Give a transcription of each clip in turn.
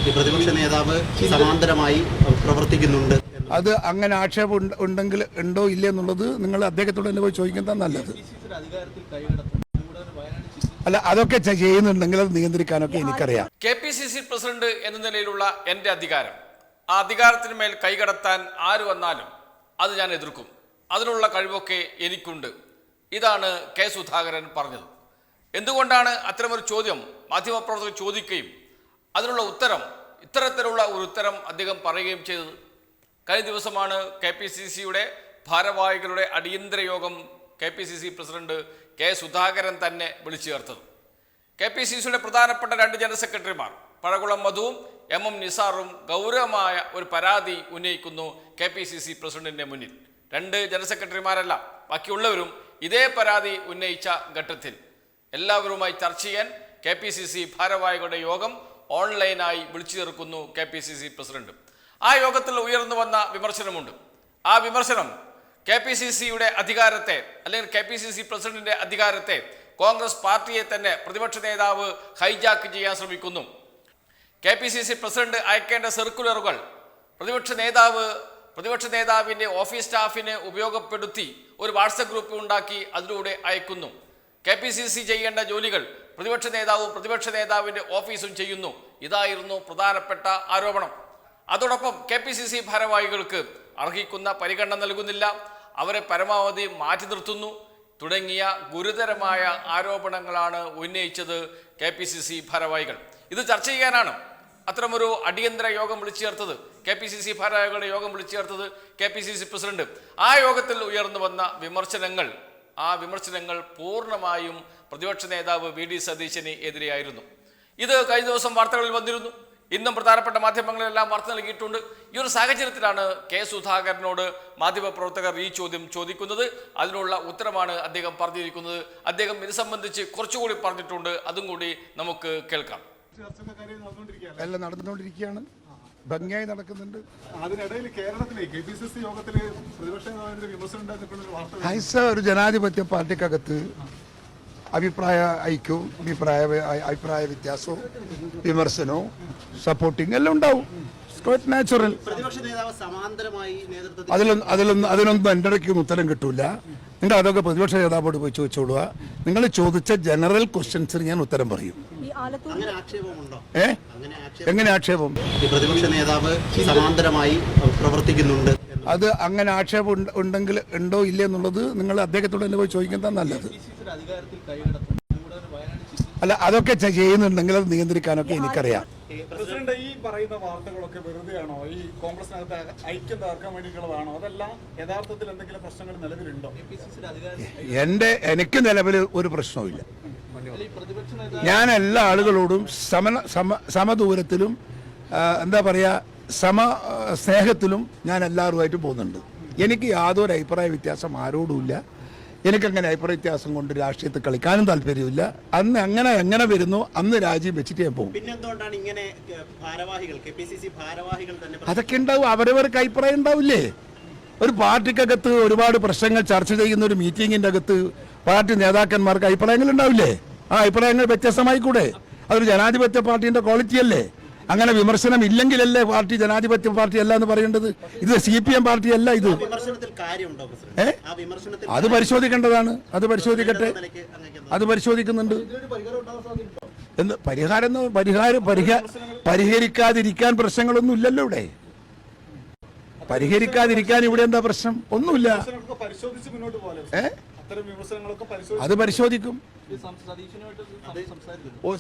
ഈ പ്രതിപക്ഷ നേതാവ് സമാന്തരമായി പ്രവർത്തിക്കുന്നുണ്ട്. അത് അങ്ങനെ ആക്ഷേപം ഉണ്ടെങ്കിൽ ഉണ്ടോ ഇല്ലേ എന്നുള്ളത് നിങ്ങൾ അദ്ദേഹത്തോട് തന്നെ പോയി ചോദിക്കുന്നതാ നല്ലത്. അല്ല, അതൊക്കെ ചെയ്യുന്നുണ്ടെങ്കിൽ അത് നിയന്ത്രിക്കാനൊക്കെ എനിക്കറിയാം. KPCC പ്രസിഡന്റ് എന്ന നിലയിലുള്ള എൻ്റെ അധികാരം, ആ അധികാരത്തിന് മേൽ കൈകടത്താൻ ആര് വന്നാലും അത് ഞാൻ എതിർക്കും. അതിനുള്ള കഴിവൊക്കെ എനിക്കുണ്ട്. ഇതാണ് കെ സുധാകരൻ പറഞ്ഞത്. എന്തുകൊണ്ടാണ് അത്തരമൊരു ചോദ്യം മാധ്യമപ്രവർത്തകർ ചോദിക്കുകയും അതിനുള്ള ഉത്തരം ഇത്തരത്തിലുള്ള ഒരു ഉത്തരം അദ്ദേഹം പറയുകയും ചെയ്തത്? കഴിഞ്ഞ ദിവസമാണ് KPCCയുടെ ഭാരവാഹികളുടെ അടിയന്തര യോഗം KPCC പ്രസിഡന്റ് കെ സുധാകരൻ തന്നെ വിളിച്ചു ചേർത്തത്. KPCCയുടെ പ്രധാനപ്പെട്ട 2 ജനറൽ സെക്രട്ടറിമാർ പഴകുളം മധുവും MM നിസാറും ഗൗരവമായ ഒരു പരാതി ഉന്നയിക്കുന്നു KPCC പ്രസിഡന്റിന്റെ മുന്നിൽ. 2 ജനറൽ സെക്രട്ടറിമാരല്ല, ബാക്കിയുള്ളവരും ഇതേ പരാതി ഉന്നയിച്ച ഘട്ടത്തിൽ എല്ലാവരുമായി ചർച്ച ചെയ്യാൻ KPCC ഭാരവാഹികളുടെ യോഗം ഓൺലൈനായി വിളിച്ചു ചേർക്കുന്നു KPCC പ്രസിഡന്റ്. ആ യോഗത്തിൽ ഉയർന്നു വന്ന വിമർശനമുണ്ട്. ആ വിമർശനം KPCCയുടെ അധികാരത്തെ, അല്ലെങ്കിൽ KPCC പ്രസിഡന്റിന്റെ അധികാരത്തെ, കോൺഗ്രസ് പാർട്ടിയെ തന്നെ പ്രതിപക്ഷ നേതാവ് ഹൈജാക്ക് ചെയ്യാൻ ശ്രമിക്കുന്നു. KPCC പ്രസിഡന്റ് അയക്കേണ്ട സർക്കുലറുകൾ പ്രതിപക്ഷ നേതാവിൻ്റെ ഓഫീസ് സ്റ്റാഫിനെ ഉപയോഗപ്പെടുത്തി ഒരു വാട്സപ്പ് ഗ്രൂപ്പ് ഉണ്ടാക്കി അതിലൂടെ അയക്കുന്നു. KPCC ചെയ്യേണ്ട ജോലികൾ പ്രതിപക്ഷ നേതാവിൻ്റെ ഓഫീസും ചെയ്യുന്നു. ഇതായിരുന്നു പ്രധാനപ്പെട്ട ആരോപണം. അതോടൊപ്പം KPCC ഭാരവാഹികൾക്ക് അർഹിക്കുന്ന പരിഗണന നൽകുന്നില്ല, അവരെ പരമാവധി മാറ്റി നിർത്തുന്നു തുടങ്ങിയ ഗുരുതരമായ ആരോപണങ്ങളാണ് ഉന്നയിച്ചത് KPCC ഭാരവാഹികൾ. ഇത് ചർച്ച ചെയ്യാനാണ് അത്തരമൊരു അടിയന്തര യോഗം വിളിച്ചു ചേർത്തത്, KPCC ഭാരവാഹികളുടെ യോഗം വിളിച്ചു ചേർത്തത് KPCC പ്രസിഡന്റ്. ആ യോഗത്തിൽ ഉയർന്നു വന്ന വിമർശനങ്ങൾ പൂർണ്ണമായും പ്രതിപക്ഷ നേതാവ് VD സതീശന് എതിരെയായിരുന്നു. ഇത് കഴിഞ്ഞ ദിവസം വാർത്തകളിൽ വന്നിരുന്നു. ഇന്നും പ്രധാനപ്പെട്ട മാധ്യമങ്ങളിലെല്ലാം വാർത്ത നൽകിയിട്ടുണ്ട്. ഈ ഒരു സാഹചര്യത്തിലാണ് കെ സുധാകരനോട് മാധ്യമപ്രവർത്തകർ ഈ ചോദ്യം ചോദിക്കുന്നത്. അതിനുള്ള ഉത്തരമാണ് അദ്ദേഹം പറഞ്ഞിരിക്കുന്നത്. അദ്ദേഹം ഇത് സംബന്ധിച്ച് കുറച്ചുകൂടി പറഞ്ഞിട്ടുണ്ട്, അതും കൂടി നമുക്ക് കേൾക്കാം. എല്ലാം നടന്നുകൊണ്ടിരിക്കുകയാണ്, ഭംഗിയായി നടക്കുന്നുണ്ട്. അതിനിടയിൽ കേരളത്തിലെ KPCC യോഗത്തില് പ്രതിപക്ഷ നേതാവിന്റെ വിമർശനം ഉണ്ടായിരുന്നപ്പോഴൊരു വാർത്ത, ഒരു ജനാധിപത്യ പാർട്ടിക്കകത്ത് അഭിപ്രായ ഐക്യവും അഭിപ്രായ വ്യത്യാസവും വിമർശനവും സപ്പോർട്ടിങ് എല്ലാം ഉണ്ടാവും. നാച്ചുറൽ. പ്രതിപക്ഷ നേതാവ് സമാന്തരമായി അതിലൊന്നും എൻ്റെ ഇടയ്ക്കൊന്നും ഉത്തരം കിട്ടൂല. നിങ്ങൾ അതൊക്കെ പ്രതിപക്ഷ നേതാവോട് പോയി ചോദിച്ചോളുക. നിങ്ങൾ ചോദിച്ച ജനറൽ ക്വസ്റ്റ്യൻസിന് ഞാൻ ഉത്തരം പറയും. എങ്ങനെ ആക്ഷേപം? പ്രതിപക്ഷ നേതാവ് സമാന്തരമായി പ്രവർത്തിക്കുന്നുണ്ട്. അത് അങ്ങനെ ആക്ഷേപം ഉണ്ടെങ്കിൽ ഉണ്ടോ ഇല്ലേ എന്നുള്ളത് നിങ്ങൾ അദ്ദേഹത്തോട് തന്നെ പോയി ചോദിക്കുന്നതാ നല്ലത്. അല്ല, അതൊക്കെ ചെയ്യുന്നുണ്ടെങ്കിൽ അത് നിയന്ത്രിക്കാനൊക്കെ എനിക്കറിയാം. പ്രസിഡന്റ്, ഈ പറയുന്ന വാർത്തകളൊക്കെ വെറുതെയാണോ? ഈ കോൺഗ്രസിനകത്ത് ഐക്യം തകർക്കാൻ വേണ്ടിയിട്ടുള്ളതാണോ? അതല്ല യഥാർത്ഥത്തിൽ എന്തെങ്കിലും പ്രശ്നങ്ങൾ നിലവിലുണ്ടോ? എനിക്ക് നിലവിൽ ഒരു പ്രശ്നവുമില്ല. ഞാൻ എല്ലാ ആളുകളോടും സമദൂരത്തിലും എന്താ പറയാ സ്നേഹത്തിലും ഞാൻ എല്ലാവരുമായിട്ട് പോകുന്നുണ്ട്. എനിക്ക് യാതൊരു അഭിപ്രായ വ്യത്യാസം ആരോടുമില്ല. എനിക്കങ്ങനെ അഭിപ്രായ വ്യത്യാസം കൊണ്ട് രാഷ്ട്രീയത്തിൽ കളിക്കാനും താല്പര്യമില്ല. അന്ന് എങ്ങനെ വരുന്നു അന്ന് രാജ്യം വെച്ചിട്ട് ഞാൻ പോകും. അതൊക്കെ ഉണ്ടാവും, അവരവർക്ക് അഭിപ്രായം ഉണ്ടാവില്ലേ? ഒരു പാർട്ടിക്കകത്ത് ഒരുപാട് പ്രശ്നങ്ങൾ ചർച്ച ചെയ്യുന്ന ഒരു മീറ്റിങ്ങിന്റെ അകത്ത് പാർട്ടി നേതാക്കന്മാർക്ക് അഭിപ്രായങ്ങൾ ഉണ്ടാവില്ലേ? ആ അഭിപ്രായങ്ങൾ വ്യത്യസ്തമായിക്കൂടെ? അതൊരു ജനാധിപത്യ പാർട്ടിന്റെ ക്വാളിറ്റി അല്ലേ? അങ്ങനെ വിമർശനം ഇല്ലെങ്കിലല്ലേ പാർട്ടി ജനാധിപത്യ പാർട്ടി അല്ല എന്ന് പറയേണ്ടത്. ഇത് CPM പാർട്ടി അല്ല. ഇത് അത് പരിശോധിക്കേണ്ടതാണ്. അത് പരിശോധിക്കട്ടെ. അത് പരിശോധിക്കുന്നുണ്ട്. എന്ന് പരിഹരിക്കാതിരിക്കാൻ പ്രശ്നങ്ങളൊന്നും ഇല്ലല്ലോ ഇവിടെ. പരിഹരിക്കാതിരിക്കാൻ ഇവിടെ എന്താ പ്രശ്നം? ഒന്നുമില്ല. അത് പരിശോധിക്കും.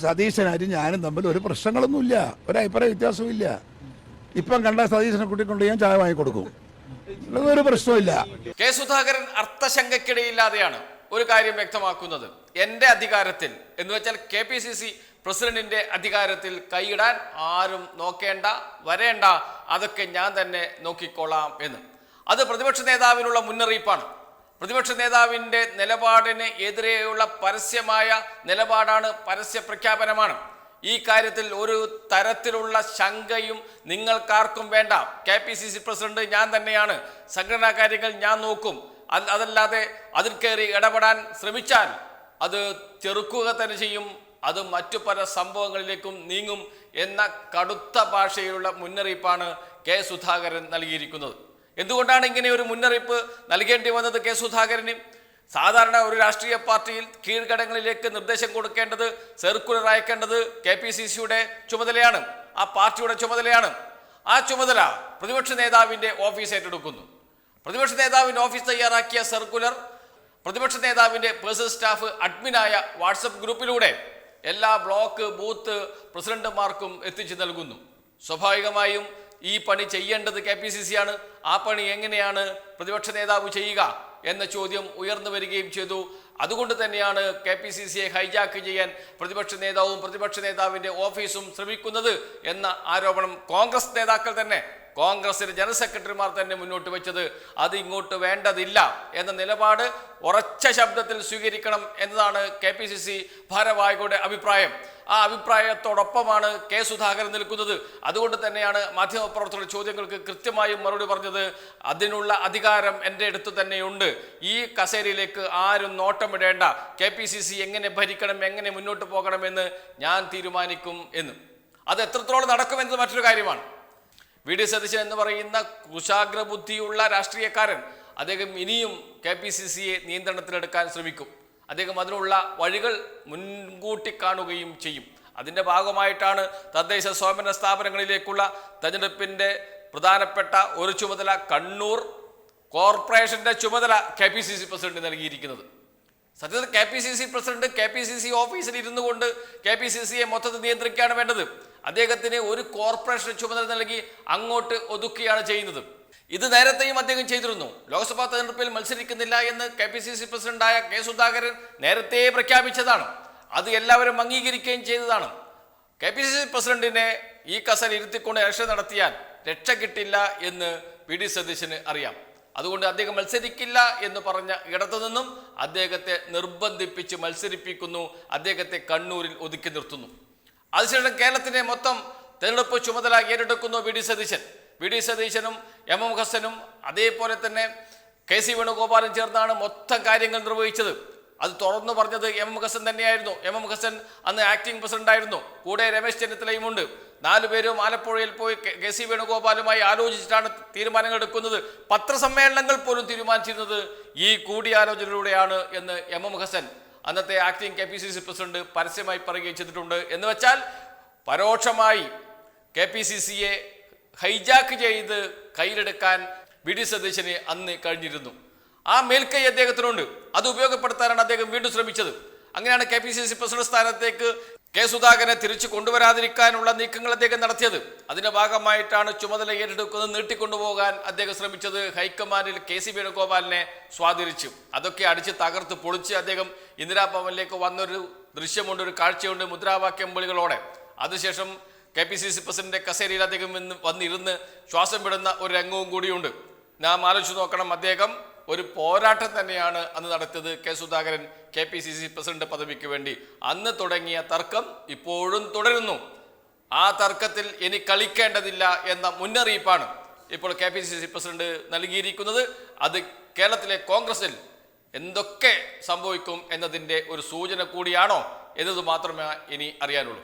സതീശനായിട്ടും ഞാനും തമ്മിൽ ഒരു പ്രശ്നങ്ങളൊന്നുമില്ല, ഒരു അഭിപ്രായ വ്യത്യാസവും ഇല്ല. ഇപ്പം കണ്ട സതീശനെ കൂട്ടിക്കൊണ്ട് ഞാൻ ചായ വാങ്ങിക്കൊടുക്കും, ഒരു പ്രശ്നമില്ല. കെ സുധാകരൻ അർത്ഥശങ്കയ്ക്കിടയില്ലാതെയാണ് ഒരു കാര്യം വ്യക്തമാക്കുന്നത്. എൻ്റെ അധികാരത്തിൽ എന്ന് വെച്ചാൽ KPCC പ്രസിഡന്റിന്റെ അധികാരത്തിൽ കൈയിടാൻ ആരും നോക്കേണ്ട, വരേണ്ട, അതൊക്കെ ഞാൻ തന്നെ നോക്കിക്കോളാം എന്ന്. അത് പ്രതിപക്ഷ നേതാവിനുള്ള മുന്നറിയിപ്പാണ്. പ്രതിപക്ഷ നേതാവിൻ്റെ നിലപാടിന് എതിരെയുള്ള പരസ്യമായ നിലപാടാണ്, പരസ്യ പ്രഖ്യാപനമാണ്. ഈ കാര്യത്തിൽ ഒരു തരത്തിലുള്ള ശങ്കയും നിങ്ങൾക്കാർക്കും വേണ്ട. KPCC പ്രസിഡന്റ് ഞാൻ തന്നെയാണ്, സംഘടനാ കാര്യങ്ങൾ ഞാൻ നോക്കും. അതല്ലാതെ അതിൽ കയറി ഇടപെടാൻ ശ്രമിച്ചാൽ അത് ചെറുക്കുക തന്നെ ചെയ്യും. അത് മറ്റു പല സംഭവങ്ങളിലേക്കും നീങ്ങും എന്ന കടുത്ത ഭാഷയിലുള്ള മുന്നറിയിപ്പാണ് കെ സുധാകരൻ നൽകിയിരിക്കുന്നത്. എന്തുകൊണ്ടാണ് ഇങ്ങനെ ഒരു മുന്നറിയിപ്പ് നൽകേണ്ടി വന്നത് കെ സുധാകരന്? സാധാരണ ഒരു രാഷ്ട്രീയ പാർട്ടിയിൽ കീഴ്ഘടകങ്ങളിലേക്ക് നിർദ്ദേശം കൊടുക്കേണ്ടത്, സർക്കുലർ അയക്കേണ്ടത് KPCCയുടെ ചുമതലയാണ്, ആ പാർട്ടിയുടെ ചുമതലയാണ്. ആ ചുമതല പ്രതിപക്ഷ നേതാവിൻ്റെ ഓഫീസ് ഏറ്റെടുക്കുന്നു. പ്രതിപക്ഷ നേതാവിൻ്റെ ഓഫീസ് തയ്യാറാക്കിയ സർക്കുലർ പ്രതിപക്ഷ നേതാവിൻ്റെ പേഴ്സണൽ സ്റ്റാഫ് അഡ്മിനായ വാട്സപ്പ് ഗ്രൂപ്പിലൂടെ എല്ലാ ബ്ലോക്ക് ബൂത്ത് പ്രസിഡന്റുമാർക്കും എത്തിച്ചു നൽകുന്നു. സ്വാഭാവികമായും ഈ പണി ചെയ്യേണ്ടത് KPCC ആണ്. ആ പണി എങ്ങനെയാണ് പ്രതിപക്ഷ നേതാവ് ചെയ്യുക എന്ന ചോദ്യം ഉയർന്നു വരികയും ചെയ്തു. അതുകൊണ്ട് തന്നെയാണ് KPCCയെ ഹൈജാക്ക് ചെയ്യാൻ പ്രതിപക്ഷ നേതാവും പ്രതിപക്ഷ നേതാവിൻ്റെ ഓഫീസും ശ്രമിക്കുന്നത് എന്ന ആരോപണം കോൺഗ്രസ് നേതാക്കൾ തന്നെ, കോൺഗ്രസിലെ ജനറൽ സെക്രട്ടറിമാർ തന്നെ മുന്നോട്ട് വെച്ചത്. അത് ഇങ്ങോട്ട് വേണ്ടതില്ല എന്ന നിലപാട് ഉറച്ച ശബ്ദത്തിൽ സ്വീകരിക്കണം എന്നതാണ് KPCC ഭാരവാഹികളുടെ അഭിപ്രായം. ആ അഭിപ്രായത്തോടൊപ്പമാണ് കെ സുധാകരൻ നിൽക്കുന്നത്. അതുകൊണ്ട് തന്നെയാണ് മാധ്യമപ്രവർത്തകരുടെ ചോദ്യങ്ങൾക്ക് കൃത്യമായും മറുപടി പറഞ്ഞത്. അതിനുള്ള അധികാരം എൻ്റെ അടുത്ത് തന്നെയുണ്ട്. ഈ കസേരയിലേക്ക് ആരും നോട്ടമിടേണ്ട. KPCC എങ്ങനെ ഭരിക്കണം, എങ്ങനെ മുന്നോട്ട് പോകണമെന്ന് ഞാൻ തീരുമാനിക്കും എന്ന്. അത് എത്രത്തോളം നടക്കുമെന്നത് മറ്റൊരു കാര്യമാണ്. VD സതീശൻ എന്ന് പറയുന്ന കുശാഗ്ര ബുദ്ധിയുള്ള രാഷ്ട്രീയക്കാരൻ, അദ്ദേഹം ഇനിയും KPCCയെ നിയന്ത്രണത്തിലെടുക്കാൻ ശ്രമിക്കും. അദ്ദേഹം അതിനുള്ള വഴികൾ മുൻകൂട്ടി കാണുകയും ചെയ്യും. അതിൻ്റെ ഭാഗമായിട്ടാണ് തദ്ദേശ സ്വയംഭരണ സ്ഥാപനങ്ങളിലേക്കുള്ള തെരഞ്ഞെടുപ്പിൻ്റെ പ്രധാനപ്പെട്ട ഒരു ചുമതല കണ്ണൂർ കോർപ്പറേഷൻ്റെ ചുമതല KPCC പ്രസിഡന്റ് നൽകിയിരിക്കുന്നത്. സത്യത്തിൽ KPCC പ്രസിഡന്റ് KPCC ഓഫീസിൽ ഇരുന്നു കൊണ്ട് KPCCയെ മൊത്തത്തിൽ നിയന്ത്രിക്കുകയാണ് വേണ്ടത്. അദ്ദേഹത്തിന് ഒരു കോർപ്പറേഷൻ ചുമതല നൽകി അങ്ങോട്ട് ഒതുക്കുകയാണ് ചെയ്യുന്നത്. ഇത് നേരത്തെയും അദ്ദേഹം ചെയ്തിരുന്നു. ലോക്സഭാ തെരഞ്ഞെടുപ്പിൽ മത്സരിക്കുന്നില്ല എന്ന് KPCC പ്രസിഡന്റായ കെ സുധാകരൻ നേരത്തെ പ്രഖ്യാപിച്ചതാണ്. അത് എല്ലാവരും അംഗീകരിക്കുകയും ചെയ്തതാണ്. KPCC പ്രസിഡന്റിനെ ഈ കസേര ഇരുത്തിക്കൊണ്ട് ഇലക്ഷൻ നടത്തിയാൽ രക്ഷ കിട്ടില്ല എന്ന് VD സതീശന് അറിയാം. അതുകൊണ്ട് അദ്ദേഹം മത്സരിക്കില്ല എന്ന് പറഞ്ഞ ഇടത്തു നിന്നും അദ്ദേഹത്തെ നിർബന്ധിപ്പിച്ച് മത്സരിപ്പിക്കുന്നു. അദ്ദേഹത്തെ കണ്ണൂരിൽ ഒതുക്കി നിർത്തുന്നു. അതിനുശേഷം കേരളത്തിൻ്റെ മൊത്തം തെരഞ്ഞെടുപ്പ് ചുമതല ഏറ്റെടുക്കുന്നു VD സതീശനും MM ഹസനും അതേപോലെ തന്നെ KC വേണുഗോപാലും ചേർന്നാണ് മൊത്തം കാര്യങ്ങൾ നിർവഹിച്ചത്. അത് തുറന്നു പറഞ്ഞത് MM ഹസൻ തന്നെയായിരുന്നു. MM ഹസൻ അന്ന് ആക്ടിംഗ് പ്രസിഡന്റ് ആയിരുന്നു. കൂടെ രമേശ് ചെന്നിത്തലയും ഉണ്ട്. 4 പേരും ആലപ്പുഴയിൽ പോയി KC വേണുഗോപാലുമായി ആലോചിച്ചിട്ടാണ് തീരുമാനങ്ങൾ എടുക്കുന്നത്. പത്രസമ്മേളനങ്ങൾ പോലും തീരുമാനിച്ചിരുന്നത് ഈ കൂടിയാലോചനയിലൂടെയാണ് എന്ന് MM ഹസൻ അന്നത്തെ ആക്ടിംഗ് KPCC പ്രസിഡന്റ് പരസ്യമായി പറയുകയും ചെയ്തിട്ടുണ്ട്. എന്ന് വെച്ചാൽ പരോക്ഷമായി KPCCയെ ഹൈജാക്ക് ചെയ്ത് കയ്യിലെടുക്കാൻ VD സതീശന് അന്ന് കഴിഞ്ഞിരുന്നു. ആ മേൽക്കൈ അദ്ദേഹത്തിനുണ്ട്. അത് ഉപയോഗപ്പെടുത്താനാണ് അദ്ദേഹം വീണ്ടും ശ്രമിച്ചത്. അങ്ങനെയാണ് KPCC പ്രസിഡന്റ് സ്ഥാനത്തേക്ക് കെ സുധാകരനെ തിരിച്ചു കൊണ്ടുവരാതിരിക്കാനുള്ള നീക്കങ്ങൾ അദ്ദേഹം നടത്തിയത്. അതിന്റെ ഭാഗമായിട്ടാണ് ചുമതല ഏറ്റെടുക്കുന്നത് നീട്ടിക്കൊണ്ടുപോകാൻ അദ്ദേഹം ശ്രമിച്ചത്. ഹൈക്കമാൻഡിൽ KC വേണുഗോപാലിനെ സ്വാധീനിച്ചു. അതൊക്കെ അടിച്ച് തകർത്ത് പൊളിച്ച് അദ്ദേഹം ഇന്ദിരാഭവനിലേക്ക് വന്നൊരു ദൃശ്യമുണ്ട്, ഒരു കാഴ്ചയുണ്ട്, മുദ്രാവാക്യം വിളികളോടെ. അതിനുശേഷം KPCC പ്രസിഡന്റ് കസേരയിൽ അദ്ദേഹം വന്നിരുന്ന് ശ്വാസം വിടുന്ന ഒരു രംഗവും കൂടിയുണ്ട്. നാം ആലോചിച്ച് നോക്കണം. അദ്ദേഹം ഒരു പോരാട്ടം തന്നെയാണ് അന്ന് നടത്തിയത്. കെ സുധാകരൻ KPCC പ്രസിഡന്റ് പദവിക്ക് വേണ്ടി അന്ന് തുടങ്ങിയ തർക്കം ഇപ്പോഴും തുടരുന്നു. ആ തർക്കത്തിൽ ഇനി കളിക്കേണ്ടതില്ല എന്ന മുന്നറിയിപ്പാണ് ഇപ്പോൾ KPCC പ്രസിഡന്റ് നൽകിയിരിക്കുന്നത്. അത് കേരളത്തിലെ കോൺഗ്രസിൽ എന്തൊക്കെ സംഭവിക്കും എന്നതിൻ്റെ ഒരു സൂചന കൂടിയാണോ എന്നത് മാത്രമേ ഇനി അറിയാനുള്ളൂ.